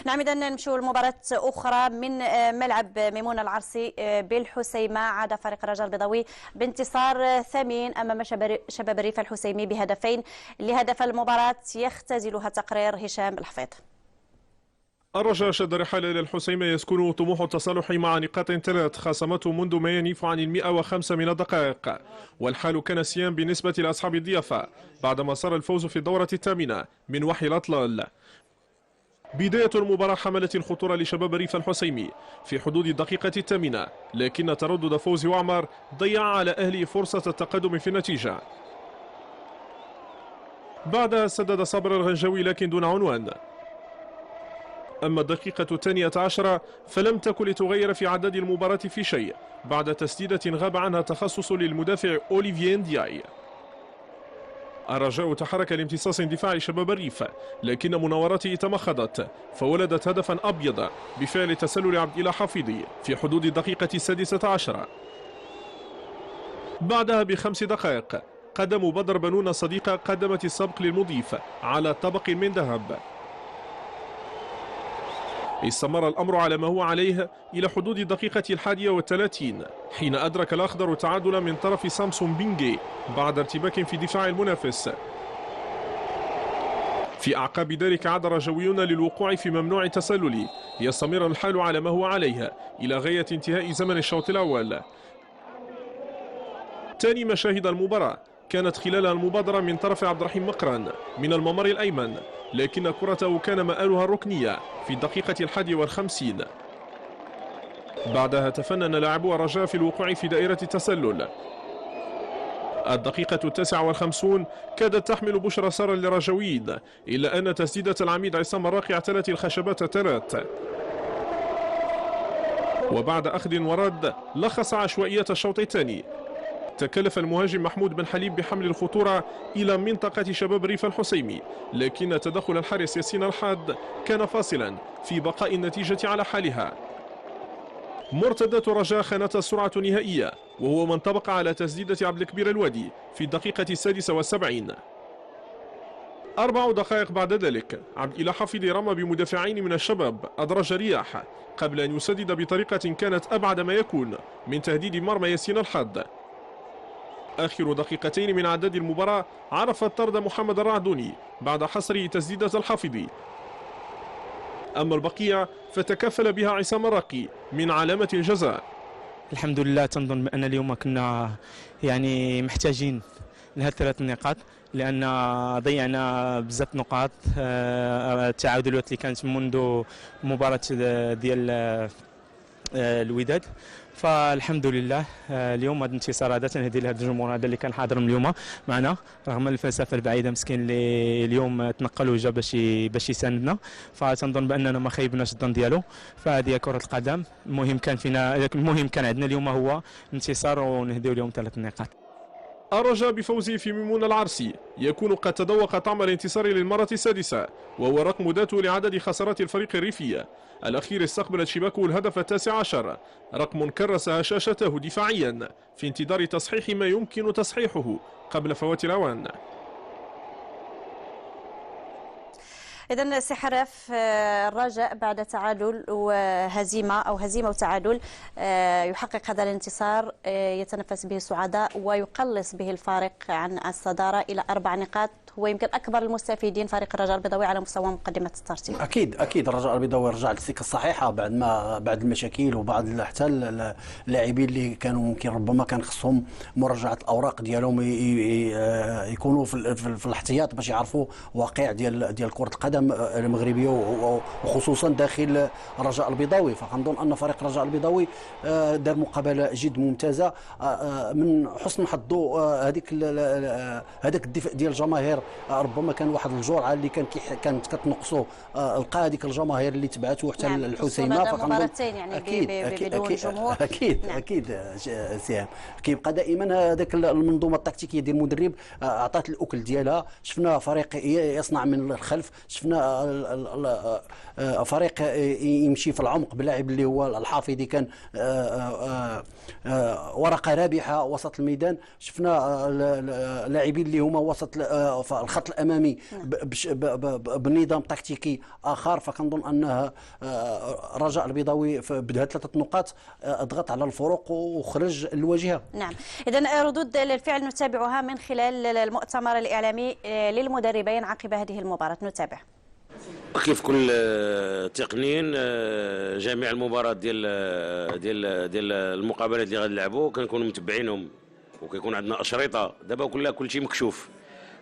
نعم، إذا نمشيو لمباراة أخرى من ملعب ميمون العرسي بالحسيمة. عاد فريق الرجاء البيضاوي بانتصار ثمين أمام شباب الريف الحسيمي بهدفين لهدف المباراة يختزلها تقرير هشام الحفيظ. الرجاء شد رحاله إلى الحسيمة يسكن طموح التصالح مع نقاط 3 خاصمته منذ ما ينيف عن 105 من الدقائق، والحال كان سيان بالنسبة لأصحاب الضيافة بعدما صار الفوز في الدورة الثامنة من وحي الأطلال. بداية المباراة حملت الخطورة لشباب الريف الحسيمي في حدود الدقيقة الثامنة، لكن تردد فوزي وعمر ضيع على أهله فرصة التقدم في النتيجة. بعدها سدد صبر الغنجوي لكن دون عنوان. أما الدقيقة 12 فلم تكن لتغير في عدد المباراة في شيء بعد تسديدة غاب عنها تخصص للمدافع أوليفييه ندياي. الرجاء تحرك لامتصاص اندفاع شباب الريف، لكن مناورته تمخضت فولدت هدفا أبيض بفعل تسلل عبد الله حفيظي في حدود الدقيقة 16. بعدها ب5 دقائق قدم بدر بنون صديقة قدمت السبق للمضيف على طبق من ذهب. استمر الأمر على ما هو عليه إلى حدود الدقيقة 31 حين أدرك الأخضر تعادل من طرف سامسون بينجي بعد ارتباك في دفاع المنافس. في أعقاب ذلك عاد الرجويون للوقوع في ممنوع تسلل، يستمر الحال على ما هو عليه إلى غاية انتهاء زمن الشوط الأول. ثاني مشاهد المباراة كانت خلال المبادرة من طرف عبد الرحيم مقرن من الممر الأيمن، لكن كرته كان مآلها الركنية في الدقيقة 51. بعدها تفنن لاعبو الرجاء في الوقوع في دائرة التسلل. الدقيقة 59 كادت تحمل بشرى سارا للرجاويين، إلا أن تسديدة العميد عصام الراقي اعتلت الخشبات 3. وبعد أخذ ورد لخص عشوائية الشوط الثاني. تكلف المهاجم محمود بن حليب بحمل الخطورة إلى منطقة شباب ريف الحسيمي، لكن تدخل الحارس ياسين الحاد كان فاصلا في بقاء النتيجة على حالها. مرتدة الرجاء خانت السرعة نهائية، وهو من طبق على تسديدة عبد الكبير الوادي في الدقيقة 76. 4 دقائق بعد ذلك عبد الإله حفيظ رمى بمدافعين من الشباب أدرج رياح قبل أن يسدد بطريقة كانت أبعد ما يكون من تهديد مرمى ياسين الحاد. آخر دقيقتين من عدد المباراة عرفت طرد محمد الرعدوني بعد حصره تسديدة الحافظي. أما البقية فتكفل بها عصام الراقي من علامة الجزاء. الحمد لله، تنظن بأن اليوم كنا محتاجين لهذه 3 نقاط، لأن ضيعنا بزاف نقاط. التعادلات اللي كانت منذ مباراة ديال الوداد، فالحمد لله اليوم هذا الانتصار هذا تنهدي لهذا الجمهور هذا اللي كان حاضر اليوم معنا رغم الفلسفه البعيده مسكين اللي اليوم تنقل وجا باش يساندنا، فتنظن باننا ما خيبناش الظن ديالو. فهذه كره القدم، المهم كان عندنا اليوم هو انتصار ونهديو اليوم 3 نقاط. الرجاء بفوزه في ميمون العرسي يكون قد تذوق طعم الانتصار للمرة السادسة، وهو رقم ذاته لعدد خسارات الفريق الريفية. الأخير استقبلت شباكه الهدف 19، رقم كرس هشاشته دفاعيا في انتظار تصحيح ما يمكن تصحيحه قبل فوات الأوان. إذن سحرف الرجاء بعد تعادل وهزيمة أو هزيمة وتعادل يحقق هذا الانتصار يتنفس به السعداء ويقلص به الفارق عن الصدارة إلى 4 نقاط. هو يمكن أكبر المستفيدين فريق الرجاء البيضاوي على مستوى مقدمة الترتيب. أكيد الرجاء البيضاوي رجع للسكة الصحيحة بعد المشاكل وبعد حتى اللاعبين اللي كانوا ممكن ربما كان خصهم مراجعة الأوراق ديالهم يكونوا في الاحتياط باش يعرفوا واقع ديال كرة القدم المغربيه وخصوصا داخل الرجاء البيضاوي. فكنظن ان فريق الرجاء البيضاوي دار مقابله جد ممتازه. من حسن حظه هذاك الدفاع ديال الجماهير ربما كان واحد الجرعه اللي كانت كتنقصوا لقى هذيك الجماهير اللي تبعته حتى الحسيمه. فكنظن يعني بدون جمهور اكيد سهام كيبقى دائما هذاك المنظومه التكتيكيه ديال المدرب عطات الاكل ديالها. شفنا فريق يصنع من الخلف، شفنا شفنا فريق يمشي في العمق بلاعب اللي هو الحافظي كان ورقه رابحه وسط الميدان. شفنا لاعبين اللي هما وسط في الخط الامامي بنظام تكتيكي اخر. فكنظن انها رجاء البيضاوي بدها 3 نقاط ضغط على الفرق وخرج الواجهه. نعم، اذا ردود الفعل نتابعها من خلال المؤتمر الاعلامي للمدربين عقب هذه المباراه. نتابع. كيف كل التقنيين جميع المباراه ديال المقابلات اللي غنلعبوا كنكونوا متبعينهم، وكيكون عندنا اشرطه. دابا كل شيء مكشوف،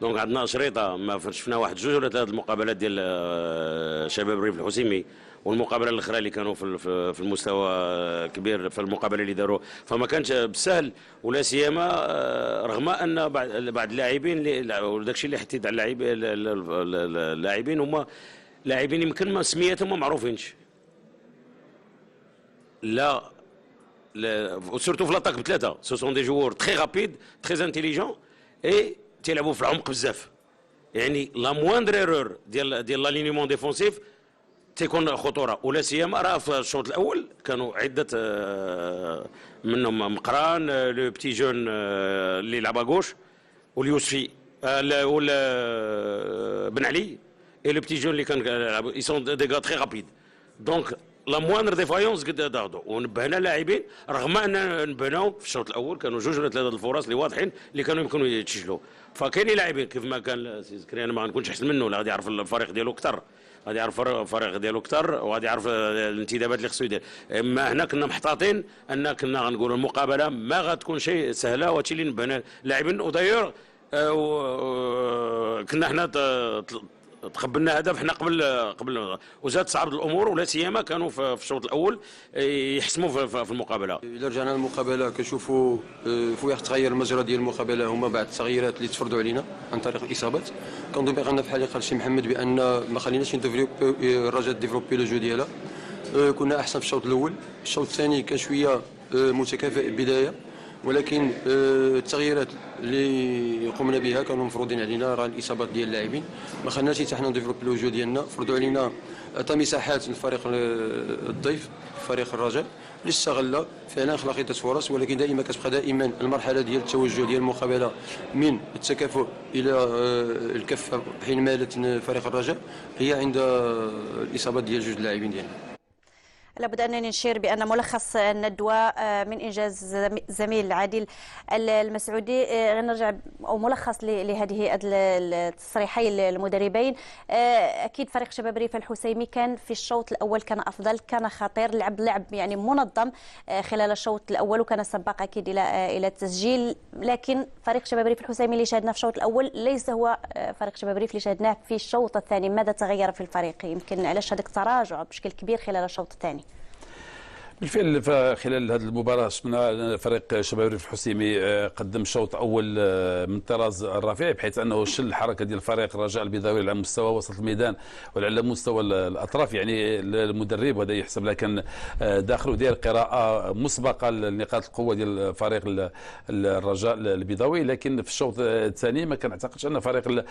دونك عندنا اشرطه. ما شفنا 1 2 ولا 3 المقابلات ديال شباب ريف الحسيمي، والمقابله الاخرى اللي كانوا في المستوى كبير في المقابله اللي داروا، فما كانش بالسهل. ولا سيما رغم ان بعض اللاعبين وداك الشيء اللي حتيت على اللاعبين هما لاعبين يمكن ما سمياتهم ما معروفينش، لا سورتو في لاطاك بثلاثه. سو سون دي جوور تري رابيد تري انتيليجون اي تيلعبوا في العمق بزاف. يعني لا موندر ايرور ديال لالينيمون ديفونسيف تيكون خطوره. ولا سيما راه في الشوط الاول كانوا عده منهم مقران لو بتي جون اللي لعب غوش، واليوسفي ولا بن علي اي لو بتي جون اللي كان يلعب اي سون دي غا تري رابيد. دونك لا موانر ديفايونس قد داخلوا. ونبهنا لاعبين رغم ان نبهناهم في الشوط الاول كانوا 2 ولا 3 الفرص اللي واضحين اللي كانوا يمكنوا يتسجلوا. فكاينين لاعبين كيف ما كان سي زكريا، انا ما غنكونش احسن منه، لا غادي يعرف الفريق ديالو اكثر، غادي يعرف الفريق ديالو اكثر، وغادي يعرف الانتدابات اللي خصو يدير. اما هنا كنا محتاطين ان كنا غنقولوا المقابله ما غتكون شيء سهله، وهادشي اللي نبهنا اللاعبين. وداير كنا حنا تقبلنا هدف حنا قبل وزاد تصعب الامور. ولا سيما كانوا في الشوط الاول يحسموا في المقابله. اذا رجعنا للمقابله كنشوفوا فويح تغير المجرى ديال المقابله هما بعد التغييرات اللي تفرضوا علينا عن طريق الاصابات. كنظن بان بحال اللي قال الشيخ محمد بان ما خليناش الرجاء ديفلوبي لو جو ديالها. كنا احسن في الشوط الاول. الشوط الثاني كان شويه متكافئ البدايه، ولكن التغييرات اللي قمنا بها كانوا مفروضين علينا. راه الاصابات ديال اللاعبين ما خلناش حتى حنا نديفلوبي الوجه ديالنا. فرضوا علينا عطى مساحات للفريق الضيف فريق الرجاء اللي استغل فعلا خلق عده فرص. ولكن دائما كتبقى دائما المرحله ديال التوجه ديال المقابله من التكافؤ الى الكفه حين مالت فريق الرجاء هي عند الاصابات ديال جوج اللاعبين ديالنا. لابد أن نشير بأن ملخص الندوة من إنجاز زميل عادل المسعودي. غنرجع أو ملخص لهذه التصريحي المدربين. أكيد فريق شباب ريف الحسيمي كان في الشوط الأول كان أفضل، كان خطير، لعب يعني منظم خلال الشوط الأول، وكان سباق أكيد إلى التسجيل. لكن فريق شباب ريف الحسيمي اللي شاهدناه في الشوط الأول ليس هو فريق شباب ريف اللي شاهدناه في الشوط الثاني. ماذا تغير في الفريق؟ يمكن علاش هذاك التراجع بشكل كبير خلال الشوط الثاني؟ بالفعل خلال هذه المباراة شفنا فريق شباب ريف الحسيمي قدم شوط أول من الطراز الرفيع، بحيث أنه شل الحركة ديال فريق الرجاء البيضاوي على مستوى وسط الميدان وعلى مستوى الأطراف. يعني المدرب وهذا يحسب له كان داخل وداير قراءة مسبقة لنقاط القوة ديال فريق الرجاء البيضاوي. لكن في الشوط الثاني ما كنعتقدش أن فريق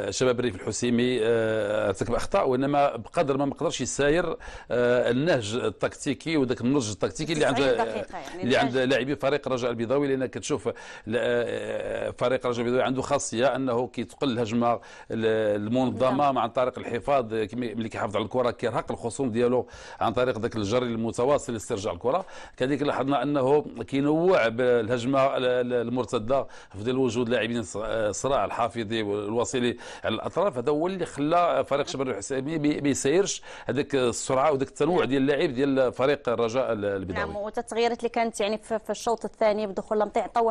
شباب ريف الحسيمي ارتكب أخطاء، وإنما بقدر ما قدرش يساير النهج التكتيكي وذاك النضج التكتيكي اللي عند لاعبي فريق الرجاء البيضاوي. لان كتشوف فريق الرجاء البيضاوي عنده خاصيه انه كيتقل الهجمه المنظمه عن طريق الحفاظ. ملي كيحافظ على الكره كيرهق الخصوم ديالو عن طريق ذاك الجري المتواصل لاسترجاع الكره. كذلك لاحظنا انه كينوع بالهجمه المرتده في ظل وجود لاعبين صراع الحافظي والوصيلي على الاطراف. هذا هو اللي خلى فريق شباب الحسيمي ما يسيرش هذاك السرعه وذاك التنوع ديال اللاعب ديال فريق الرجاء البيضاوي. نعم، والتغييرات اللي كانت يعني في الشوط الثاني بدخول لمطيع طوى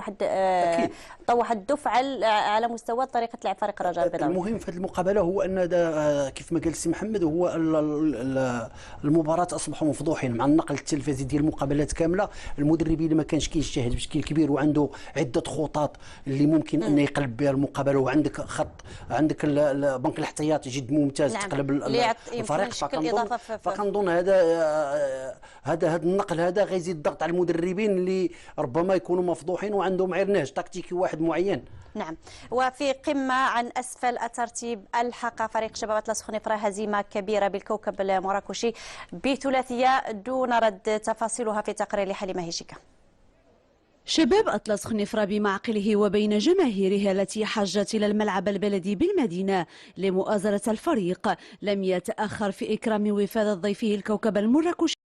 واحد الدفعه على مستوى طريقه لعب فريق الرجاء البيضاوي. المهم في هذه المقابله هو ان كيف ما قال السي محمد هو المباراه اصبحوا مفضوحين مع النقل التلفزيوني ديال المقابلات كامله. المدربين ما كانش كيجتهد بشكل كبير، وعنده عده خطط اللي ممكن ان يقلب بها المقابله. وعندك عندك بنك الاحتياطي جد ممتاز. نعم. تقلب الفريق. فكنظن هذا هذا النقل هذا غيزيد الضغط على المدربين اللي ربما يكونوا مفضوحين وعندهم غير نهج تكتيكي واحد معين. نعم. وفي قمة عن أسفل الترتيب ألحق فريق شباب أطلس خنيفرة هزيمة كبيرة بالكوكب المراكشي بثلاثية دون رد، تفاصيلها في تقرير حليمة هيشيكا. شباب أطلس خنيفرة بمعقله وبين جماهيره التي حجت إلى الملعب البلدي بالمدينة لمؤازرة الفريق لم يتأخر في إكرام وفادة ضيفه الكوكب المراكشي